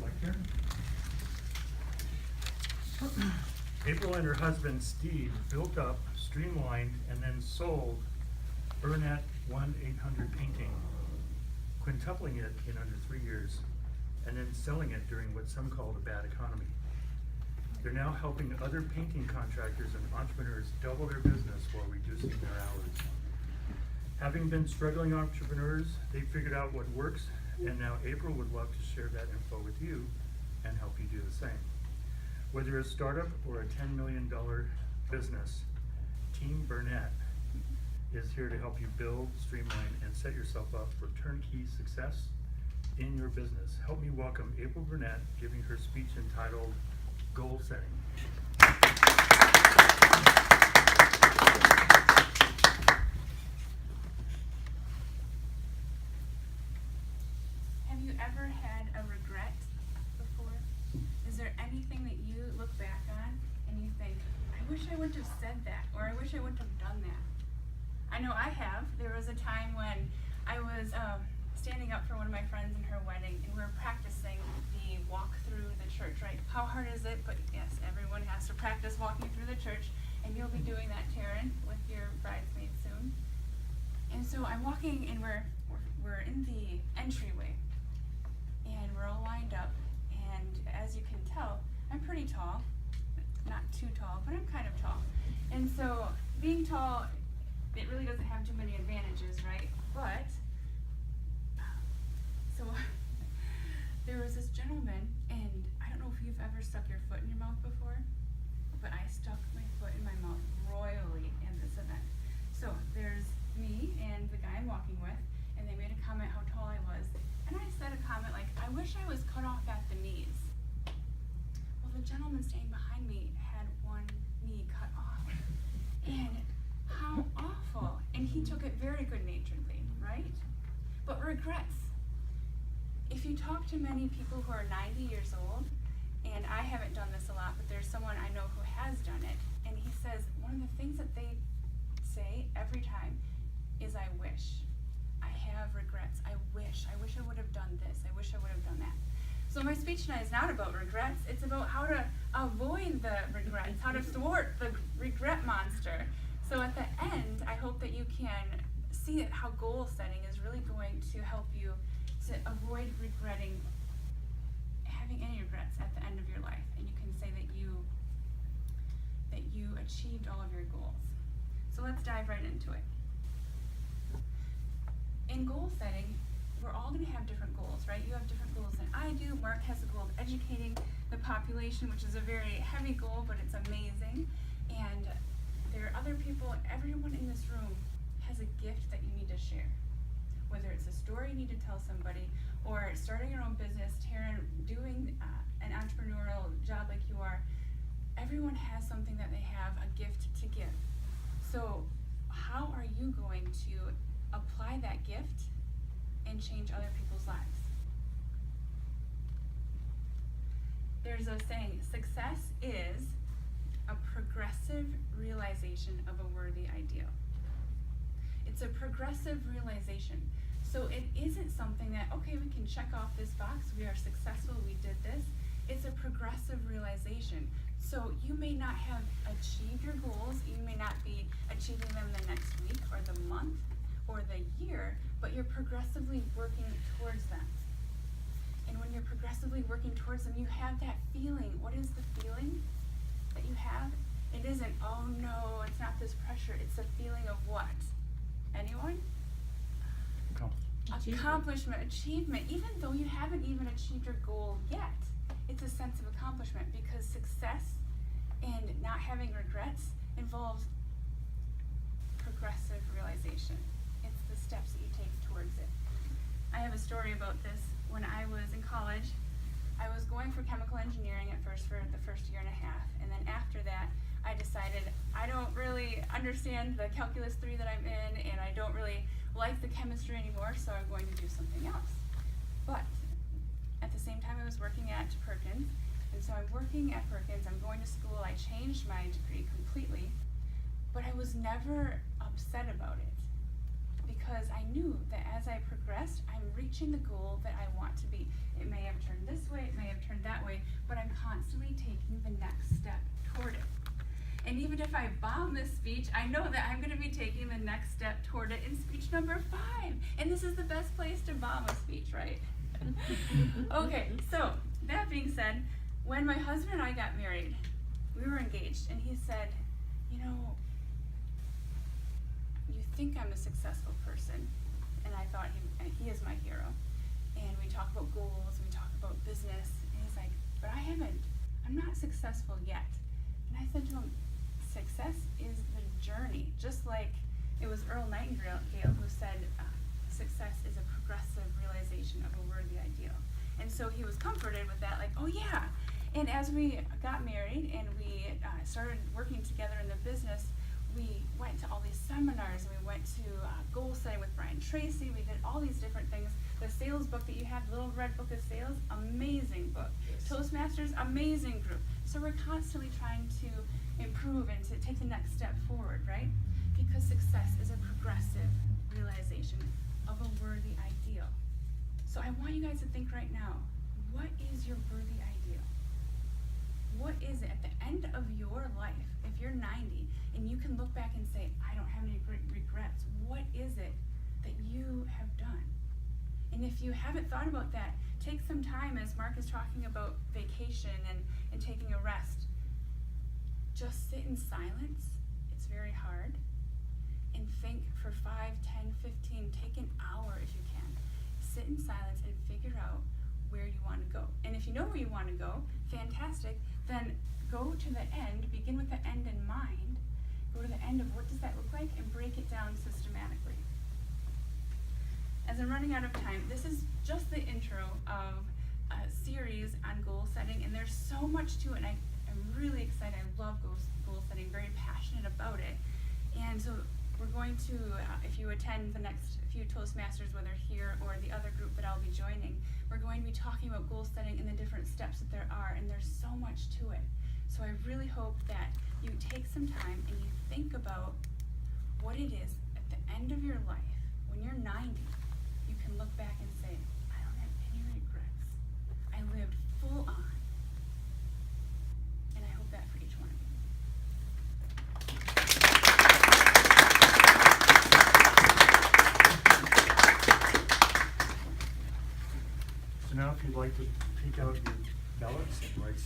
Lectern. April and her husband Steve built up, streamlined, and then sold Burnett 1-800 Painting, quintupling it in under 3 years, and then selling it during what some called a bad economy. They're now helping other painting contractors and entrepreneurs double their business while reducing their hours. Having been struggling entrepreneurs, they figured out what works, and now April would love to share that info with you and help you do the same. Whether a startup or a $10 million business, Team Burnett is here to help you build, streamline, and set yourself up for turnkey success in your business. Help me welcome April Burnett giving her speech entitled Goal Setting. Have you ever had a regret before? Is there anything that you look back on and you think, I wish I wouldn't have said that, or I wish I wouldn't have done that? I know I have. There was a time when I was standing up for one of my friends in her wedding, and we were practicing the walk through the church, right? How hard is it? But yes, everyone has to practice walking through the church, and you'll be doing that, Taryn, with your bridesmaid soon. And so I'm walking, and we're in the entryway, and we're all lined up, and as you can tell, I'm pretty tall. Not too tall, but I'm kind of tall. And so being tall, it really doesn't have too many advantages, right? But, so there was this gentleman, and I don't know if you've ever stuck your foot in your mouth before, but I stuck my foot in my mouth royally in this event. So there's me and the guy I'm walking with, and they made a comment how tall I was, and I said a comment like, I wish I was cut off at the knees. Well, the gentleman standing behind me had one knee cut off, and how awful. And he took it very good-naturedly, right? But regrets. If you talk to many people who are 90 years old, and I haven't done this a lot, but there's someone I know who has done it, and he says one of the things that they say every time is, I wish. I have regrets. I wish I would have done this. I wish I would have done that. So my speech tonight is not about regrets. It's about how to avoid the regrets, how to thwart the regret monster. So at the end, I hope that you can see how goal setting is really going to help you to avoid regretting having any regrets at the end of your life, and you can say that you achieved all of your goals. So let's dive right into it. In goal setting, we're all going to have different goals, right? You have different goals than I do. Mark has the goal of educating the population, which is a very heavy goal, but it's amazing. And there are other people, everyone in this room has a gift that you need to share. Whether it's a story you need to tell somebody, or starting your own business, Taryn, doing an entrepreneurial job like you are, everyone has something that they have, a gift to give. So how are you going to apply that gift and change other people's lives? There's a saying, success is a progressive realization of a worthy ideal. It's a progressive realization. So it isn't something that, okay, we can check off this box, we are successful, we did this. It's a progressive realization. So you may not have achieved your goals, you may not be achieving them the next week or the month or the year, but you're progressively working towards them. And when you're progressively working towards them, you have that feeling. What is the feeling that you have? It isn't, oh no, it's not this pressure. It's a feeling of what? Anyone? Accomplishment, achievement. Even though you haven't even achieved your goal yet, it's a sense of accomplishment, because success and not having regrets involves progressive realization. It's the steps that you take towards it. I have a story about this. When I was in college, I was going for chemical engineering at first for the first year and a half, and then after that I decided I don't really understand the calculus 3 that I'm in, and I don't really like the chemistry anymore, so I'm going to do something else. But at the same time I was working at Perkins, and so I'm working at Perkins, I'm going to school, I changed my degree completely, but I was never upset about it, because I knew that as I progressed, I'm reaching the goal that I want to be. It may have turned this way, it may have turned that way, but I'm constantly taking the next step toward it. And even if I bomb this speech, I know that I'm going to be taking the next step toward it in speech number 5. And this is the best place to bomb a speech, right? Okay, so that being said, when my husband and I got married, we were engaged, and he said, you know, you think I'm a successful person, and I thought he is my hero. And we talk about goals, we talk about business, and he's like, but I'm not successful yet. And I said to him, success is the journey, just like it was Earl Nightingale who said, success is a progressive realization of a worthy ideal. And so he was comforted with that, like, oh yeah. And as we got married and we started working together in the business, we went to all these seminars, and we went to goal setting with Brian Tracy. We did all these different things. The sales book that you have, Little Red Book of Sales, amazing book. Yes. Toastmasters, amazing group. So we're constantly trying to improve and to take the next step forward, right? Because success is a progressive realization of a worthy ideal. So I want you guys to think right now, what is your worthy ideal? What is it at the end of your life, if you're 90 and you can look back and say, I don't have any regrets, what is it that you have done? And if you haven't thought about that, take some time, as Mark is talking about vacation and taking a rest. Just sit in silence, it's very hard, and think for 5, 10, 15, take an hour if you can. Sit in silence and figure out where you want to go. And if you know where you want to go, fantastic, then go to the end, begin with the end in mind, go to the end of what does that look like, and break it down systematically. As I'm running out of time, this is just the intro of a series on goal setting, and there's so much to it, and I'm really excited. I love goal setting, very passionate about it. And so we're going to, if you attend the next few Toastmasters, whether here or the other group that I'll be joining, we're going to be talking about goal setting and the different steps that there are, and there's so much to it. So I really hope that you take some time and you think about what it is at the end of your life, when you're 90, you can look back and say, I don't have any regrets. I lived full on. And I hope that for each one of you. So now if you'd like to take out your ballots and write some